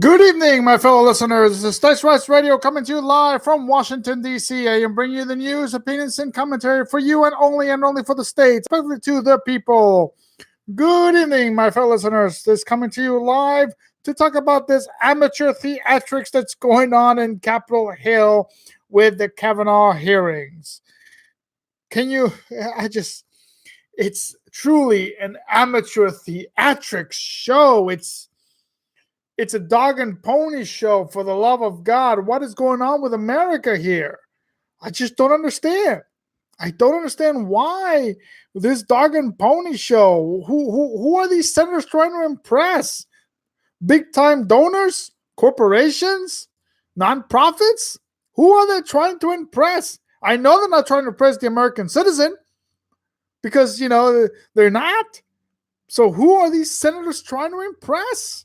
Good evening, my fellow listeners. This is Dice Rice Radio coming to you live from Washington, D.C. I am bringing you the news, opinions, and commentary for you and only for the states, especially to the people. Good evening, my fellow listeners. This is coming to you live to talk about this amateur theatrics that's going on in Capitol Hill with the Kavanaugh hearings. It's truly an amateur theatrics show. It's a dog and pony show, for the love of God. What is going on with America here? I just don't understand. I don't understand why this dog and pony show. Who are these senators trying to impress? Big time donors? Corporations? Nonprofits? Who are they trying to impress? I know they're not trying to impress the American citizen because, they're not. So who are these senators trying to impress?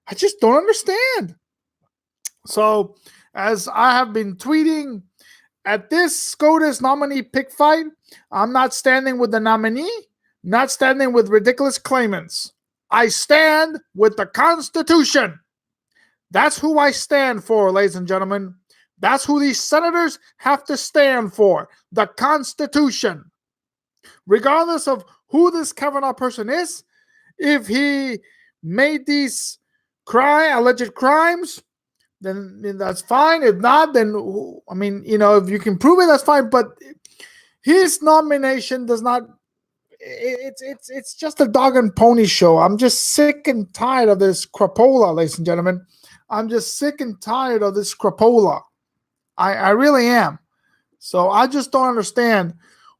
I just don't understand. So, as I have been tweeting, at this SCOTUS nominee pick fight, I'm not standing with the nominee, not standing with ridiculous claimants. I stand with the Constitution. That's who I stand for, ladies and gentlemen. That's who these senators have to stand for, the Constitution. Regardless of who this Kavanaugh person is, if he made these alleged crimes, then that's fine. If not, then if you can prove it, that's fine. But his nomination does not. It's just a dog and pony show. I'm just sick and tired of this crapola, ladies and gentlemen. I'm just sick and tired of this crapola. I really am. So I just don't understand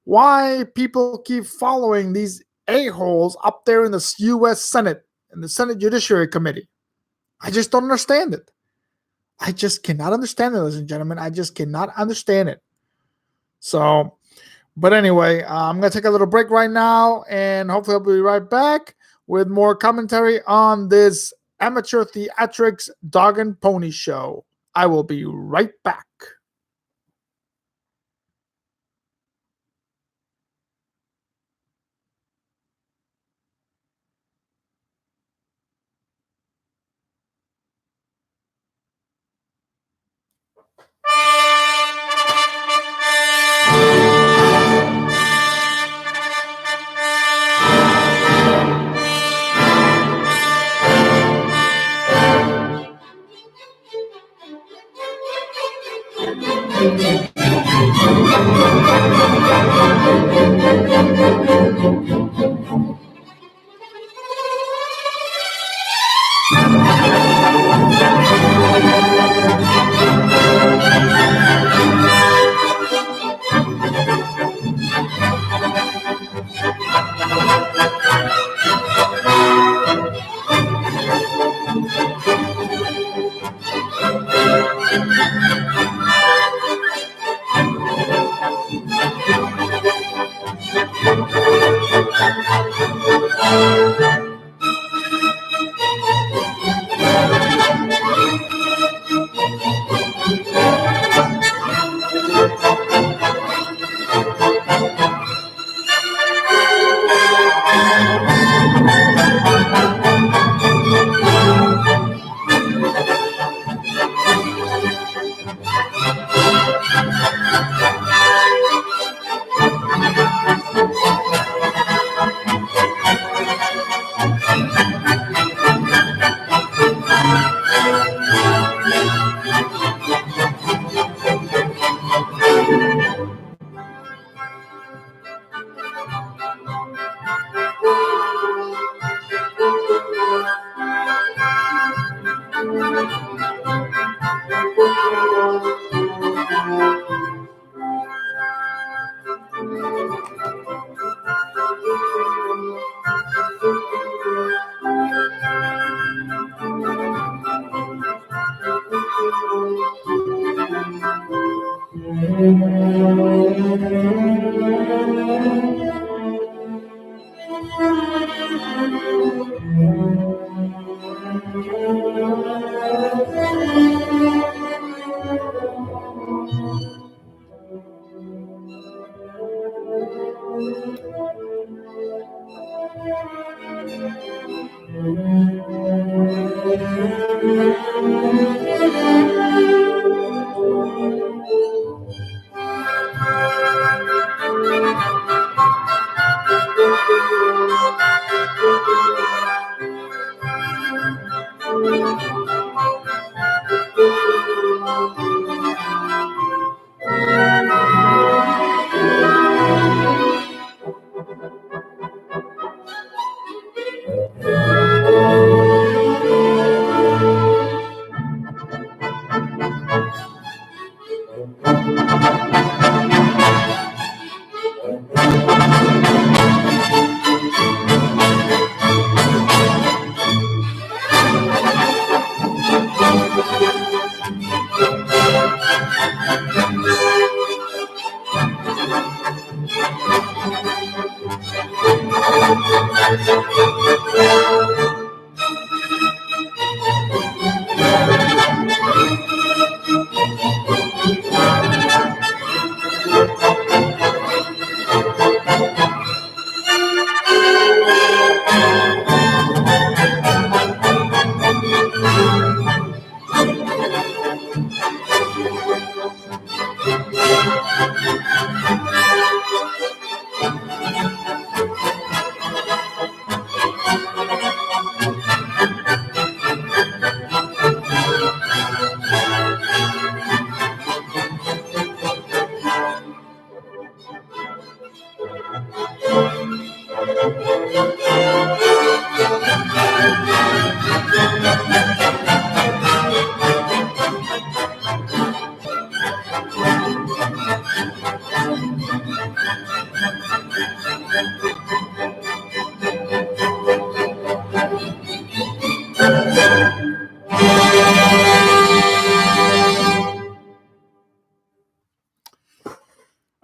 why people keep following these a-holes up there in the U.S. Senate and the Senate Judiciary Committee. I just don't understand it. I just cannot understand it, ladies and gentlemen. I just cannot understand it. So, but anyway, I'm going to take a little break right now, and hopefully I'll be right back with more commentary on this amateur theatrics dog and pony show. I will be right back.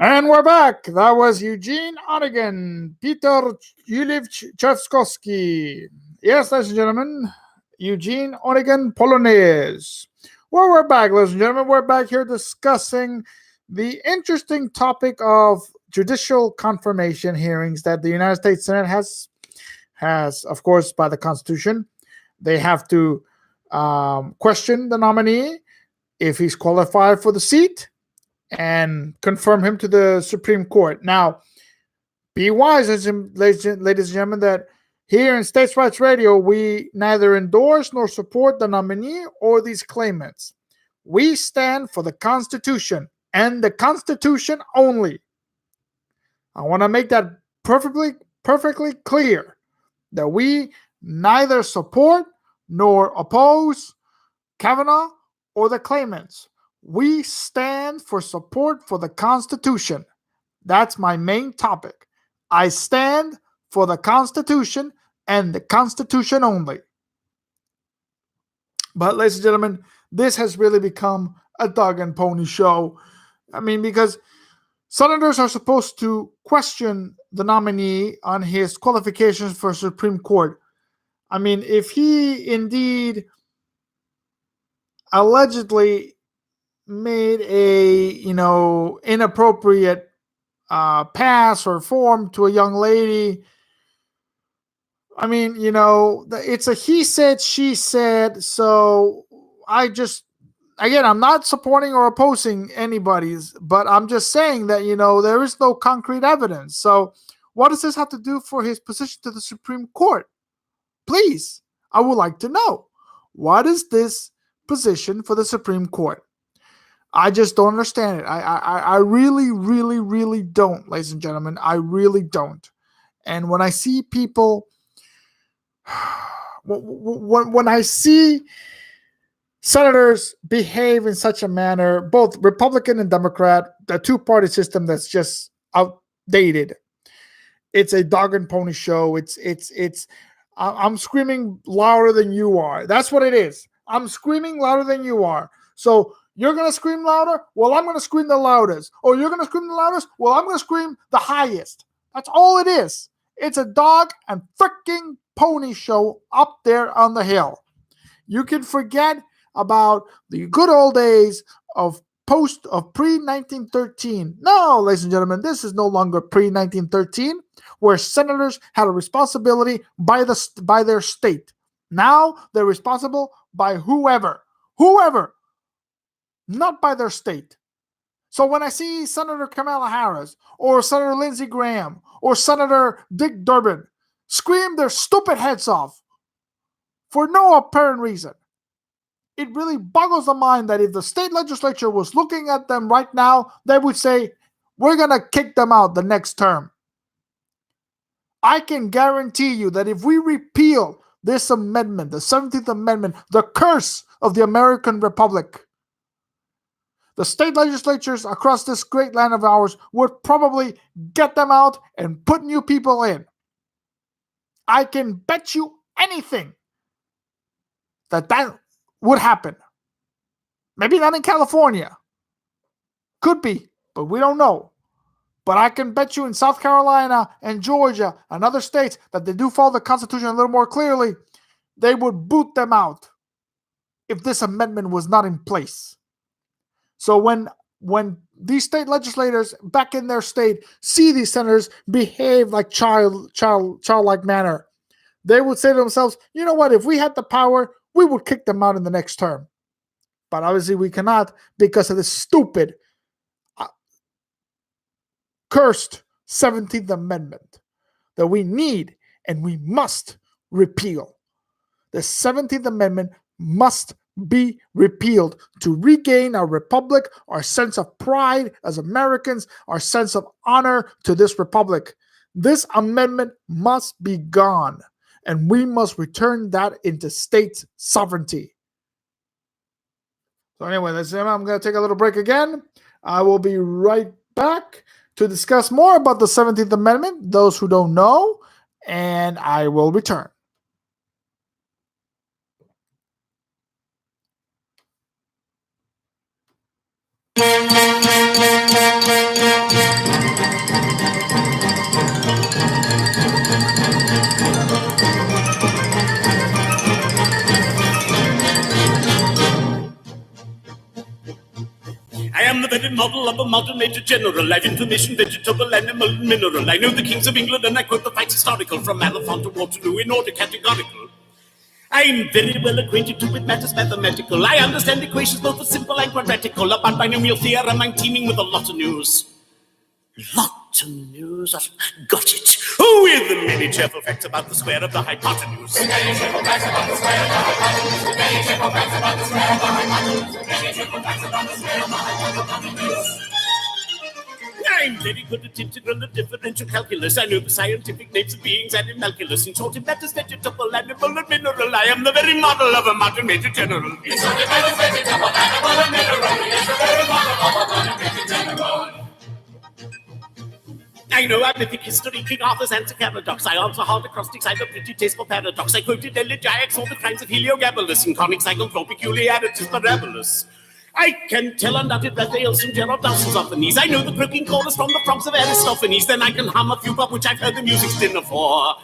And we're back. That was Eugene Onegin, Peter Yulivchevskovsky. Yes, ladies and gentlemen, Eugene Onegin Polonaise. Well, we're back, ladies and gentlemen. We're back here discussing the interesting topic of judicial confirmation hearings that the United States Senate has, of course, by the Constitution. They have to question the nominee if he's qualified for the seat and confirm him to the Supreme Court. Now, be wise, ladies and gentlemen, that here in States Rights Radio, we neither endorse nor support the nominee or these claimants. We stand for the Constitution and the Constitution only. I want to make that perfectly clear that we neither support nor oppose Kavanaugh or the claimants. We stand for support for the Constitution. That's my main topic. I stand for the Constitution and the Constitution only. But, ladies and gentlemen, this has really become a dog and pony show. I mean, because senators are supposed to question the nominee on his qualifications for Supreme Court. I mean, if he indeed allegedly made a inappropriate pass or form to a young lady, I mean, it's a he said, she said. So I'm not supporting or opposing anybody's, but I'm just saying that there is no concrete evidence. So what does this have to do for his position to the Supreme Court? Please, I would like to know, what is this position for the Supreme Court? I just don't understand it. I really, really, really don't, ladies and gentlemen. I really don't. And when I see people, when I see senators behave in such a manner, both Republican and Democrat, the two-party system that's just outdated. It's a dog and pony show. I'm screaming louder than you are. That's what it is. I'm screaming louder than you are. So you're going to scream louder? Well, I'm going to scream the loudest. Or you're going to scream the loudest? Well, I'm going to scream the highest. That's all it is. It's a dog and freaking pony show up there on the hill. You can forget about the good old days of pre-1913. No, ladies and gentlemen, this is no longer pre-1913, where senators had a responsibility by their state. Now they're responsible by whoever, not by their state. So when I see Senator Kamala Harris or Senator Lindsey Graham or Senator Dick Durbin scream their stupid heads off for no apparent reason, it really boggles the mind that if the state legislature was looking at them right now, they would say, we're going to kick them out the next term. I can guarantee you that if we repeal this amendment, the 17th Amendment, the curse of the American Republic, the state legislatures across this great land of ours would probably get them out and put new people in. I can bet you anything that would happen. Maybe not in California. Could be, but we don't know. But I can bet you in South Carolina and Georgia and other states that they do follow the Constitution a little more clearly, they would boot them out if this amendment was not in place. So when these state legislators back in their state see these senators behave like childlike manner, they would say to themselves, you know what, if we had the power, we would kick them out in the next term. But obviously we cannot because of this stupid, cursed 17th Amendment that we need and we must repeal. The 17th Amendment must be repealed to regain our republic, our sense of pride as Americans, our sense of honor to this republic. This amendment must be gone, and we must return that into state sovereignty. So anyway, I'm going to take a little break again. I will be right back to discuss more about the 17th Amendment, those who don't know, and I will return. I am the very model of a modern major general. I've information, vegetable, animal, and mineral. I know the kings of England and I quote the facts historical from Malafont to Waterloo in order categorical. I'm very well acquainted too with matters mathematical. I understand equations both for simple and quadratical. About binomial theorem, I'm teeming with a lot of news. Lot of news, I've got it. With many cheerful facts about the square of the hypotenuse. Many cheerful facts about the square of the hypotenuse. Many cheerful facts about the square of the hypotenuse. Many cheerful facts about the square of the hypotenuse. I'm very good at integral and differential calculus. I know the scientific names of beings and calculus. In short, in matters vegetable, animal, and mineral, I am the very model of a modern major general. In short, in matters vegetable, animal, and mineral, he is the very model of a modern major general. I know our mythic history, King Arthur's answer paradox. I answer hard acrostics, I have a pretty taste for paradox. I quoted elegiacs, all the crimes of Heliogabalus, and conic cycle for peculiarities parabolus. I can tell undoubted Raphael's from Gerard Dawson's. I know the croaking chorus from the frogs of Aristophanes. Then I can hum a few of which I've heard the music's dinner for.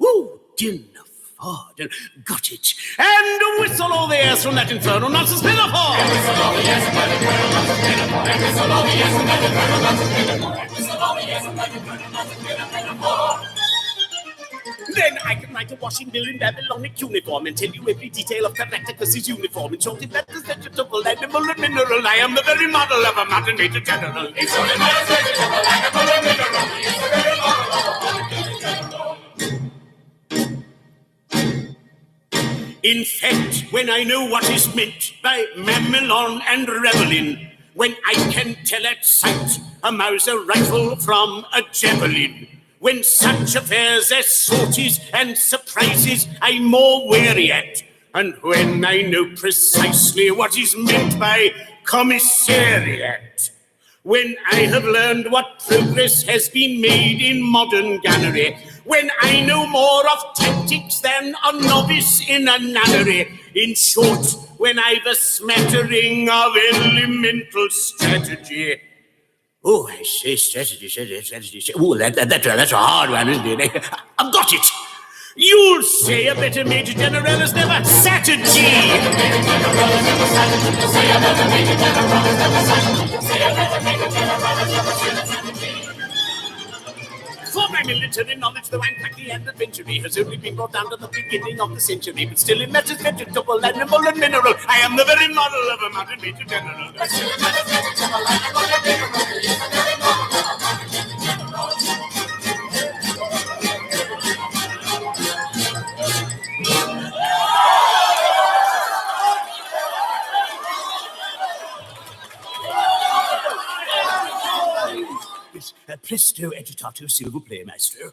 Ooh, dinner for, got it. And whistle all the airs from that infernal nonsense pinafore. And whistle all the airs from that infernal nonsense pinafore. And whistle all the airs from that infernal nonsense pinafore. And whistle all the airs from that infernal nonsense pinafore. Then I can write a washing bill in Babylonic uniform and tell you every detail of Caractacus' uniform. In short, if that is vegetable, animal, and mineral, I am the very model of a modern major general. In short, if that is vegetable, animal, and mineral, he is the very model of a modern major general. In fact, when I know what is meant by mammon and revelin, when I can tell at sight a Mauser rifle from a javelin, when such affairs as sorties and surprises I'm more wary at, and when I know precisely what is meant by commissariat, when I have learned what progress has been made in modern gunnery, when I know more of tactics than a novice in a nunnery, in short, when I've a smattering of elemental strategy, Oh, I say, strategy. Oh, that's a hard one, isn't it? I've got it. You'll say a better Major General has never sat at For my military knowledge, though I'm plucky and adventury, has only been brought down to the beginning of the century. But still in matters vegetable, animal, and mineral, I am the very model of a modern Major General. Presto agitato, s'il vous plaît, maestro.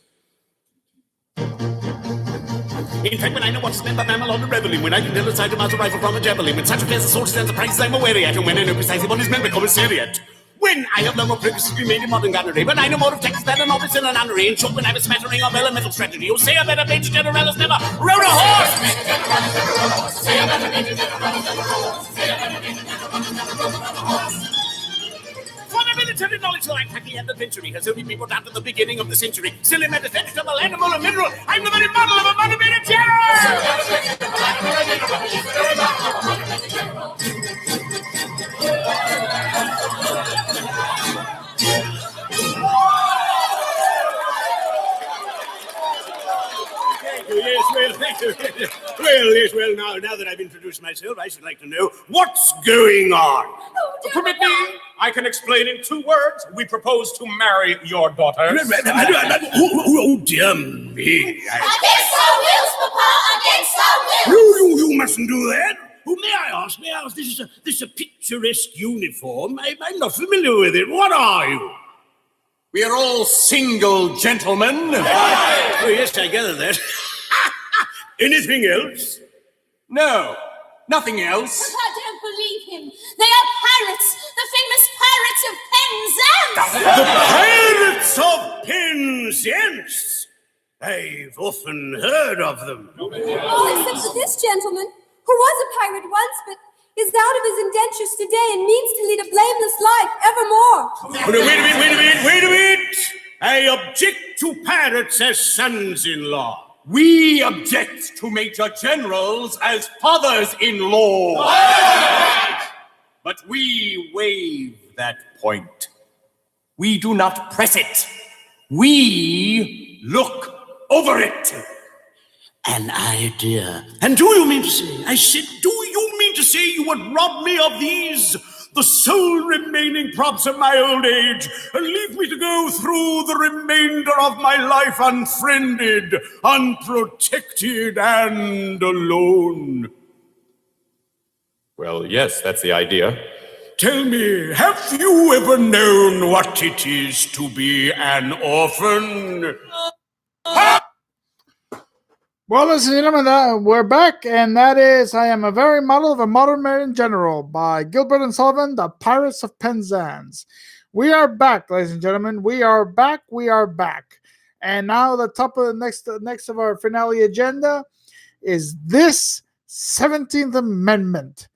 In fact, when I know what's meant by mammal on the reveling, when I can tell a sight of a rifle from a javelin, when such affairs as sword stands the prices I'm aware at, and when I know precisely what is meant by commissariat. When I have no more progress to be made in modern gunnery, when I know more of Texas than an officer in an honorary, in short, when I have a smattering of elemental strategy, you'll say a better Major General has never rode a horse! Say a better Major General. For the military knowledge, though I'm tacky and adventury, has only been brought down to the beginning of the century. Still in matters vegetable, animal, and mineral, I'm the very model of a motivated Well, now that I've introduced myself, I should like to know what's going on. Permit me, I can explain in 2 words. We propose to marry your daughter. Oh, dear me. Against our wills, Papa, against our wills. You mustn't do that. Oh, may I ask, this is a picturesque uniform. I'm not familiar with it. What are you? We are all single gentlemen. Oh, yes, I gather that. Anything else? No, nothing else. I don't believe him. They are pirates, the famous pirates of Penzance. The Pirates of Penzance. I've often heard of them. All except for this gentleman, who was a pirate once, but is out of his indentures today and means to lead a blameless life evermore. Wait a minute. I object to pirates as sons-in-law. We object to Major Generals as fathers-in-law. But we waive that point. We do not press it. We look over it. An idea. And do you mean to say you would rob me of these, the sole remaining props of my old age, and leave me to go through the remainder of my life unfriended, unprotected, and alone? Well, yes, that's the idea. Tell me, have you ever known what it is to be an orphan? Well, ladies and gentlemen, we're back, and that is I Am a Very Model of a Modern Marine General by Gilbert and Sullivan, The Pirates of Penzance. We are back, ladies and gentlemen. We are back. And now the top of the next of our finale agenda is this 17th Amendment.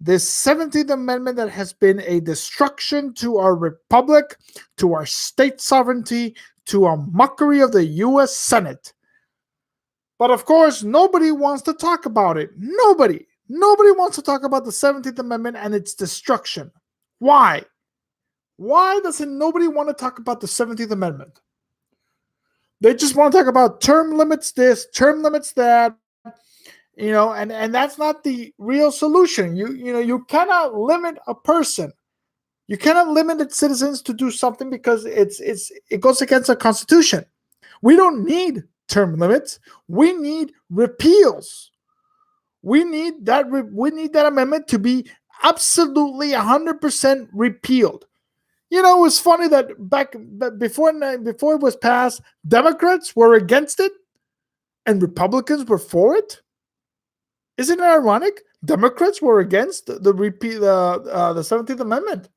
This 17th Amendment that has been a destruction to our republic, to our state sovereignty, to a mockery of the U.S. Senate. But of course, nobody wants to talk about it. Nobody wants to talk about the 17th Amendment and its destruction. Why? Why doesn't nobody want to talk about the 17th Amendment? They just want to talk about term limits this, term limits that, and that's not the real solution. You cannot limit a person. You cannot limit its citizens to do something because it goes against the Constitution. We don't need term limits. We need repeals. We need that amendment to be absolutely 100% repealed. It was funny that before it was passed, Democrats were against it and Republicans were for it. Isn't it ironic? Democrats were against the 17th Amendment.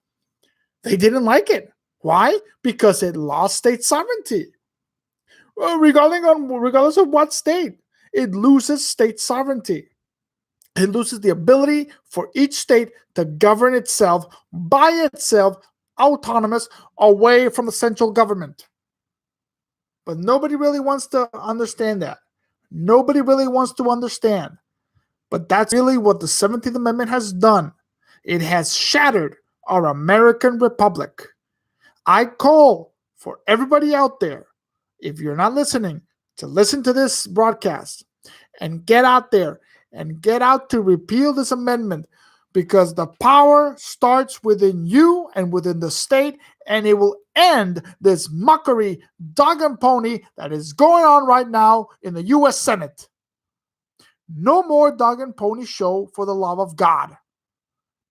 They didn't like it. Why? Because it lost state sovereignty. Regardless of what state, it loses state sovereignty. It loses the ability for each state to govern itself by itself autonomous, away from the central government. But nobody really wants to understand that. Nobody really wants to understand. But that's really what the 17th Amendment has done. It has shattered our American Republic. I call for everybody out there, if you're not listening, to listen to this broadcast and get out there and get out to repeal this amendment, because the power starts within you and within the state, and it will end this mockery, dog and pony that is going on right now in the U.S. Senate. No more dog and pony show for the love of God.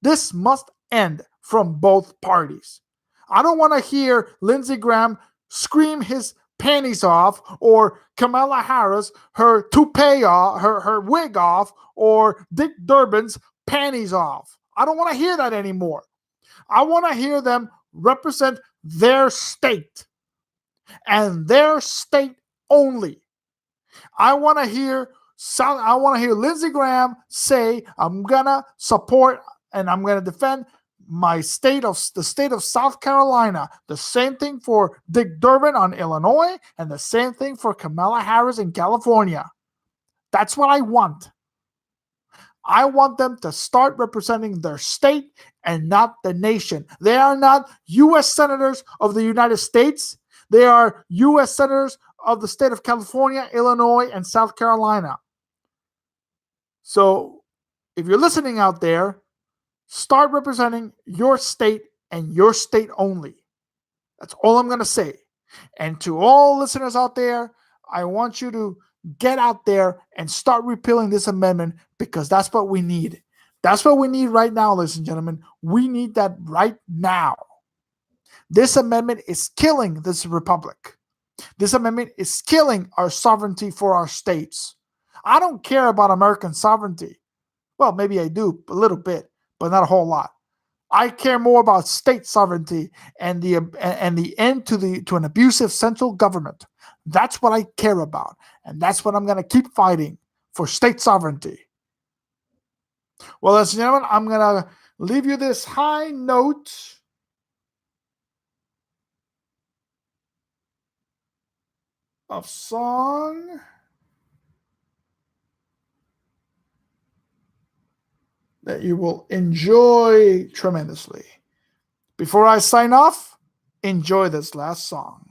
This must end from both parties. I don't want to hear Lindsey Graham scream his panties off, or Kamala Harris her toupee off, her wig off, or Dick Durbin's panties off. I don't want to hear that anymore. I want to hear them represent their state and their state only. I want to hear Lindsey Graham say, I'm gonna support and I'm gonna defend the state of South Carolina. The same thing for Dick Durbin on Illinois, and the same thing for Kamala Harris in California. That's what I want. I want them to start representing their state and not the nation. They are not U.S. senators of the United States. They are U.S. senators of the state of California, Illinois, and South Carolina. So if you're listening out there, start representing your state and your state only. That's all I'm going to say. And to all listeners out there, I want you to get out there and start repealing this amendment, because that's what we need. That's what we need right now, ladies and gentlemen. We need that right now. This amendment is killing this republic. This amendment is killing our sovereignty for our states. I don't care about American sovereignty. Well, maybe I do a little bit, but not a whole lot. I care more about state sovereignty and the end to an abusive central government. That's what I care about, and that's what I'm going to keep fighting for, state sovereignty. Well, ladies and gentlemen, I'm going to leave you this high note of song. That you will enjoy tremendously. Before I sign off, enjoy this last song.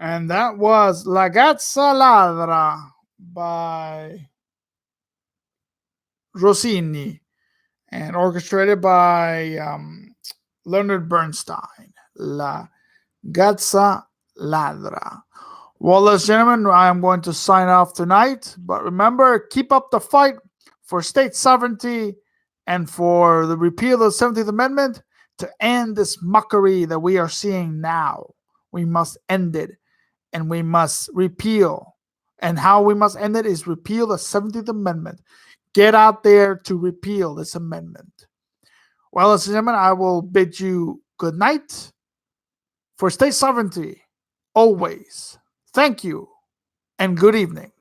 And that was La Gazza Ladra by Rossini and orchestrated by Leonard Bernstein. La Gazza Ladra. Well, ladies and gentlemen, I am going to sign off tonight. But remember, keep up the fight for state sovereignty and for the repeal of the 17th Amendment to end this mockery that we are seeing now. We must end it. And we must repeal. And how we must end it is repeal the 17th Amendment. Get out there to repeal this amendment. Well, ladies and gentlemen, I will bid you good night. For state sovereignty, always. Thank you, and good evening.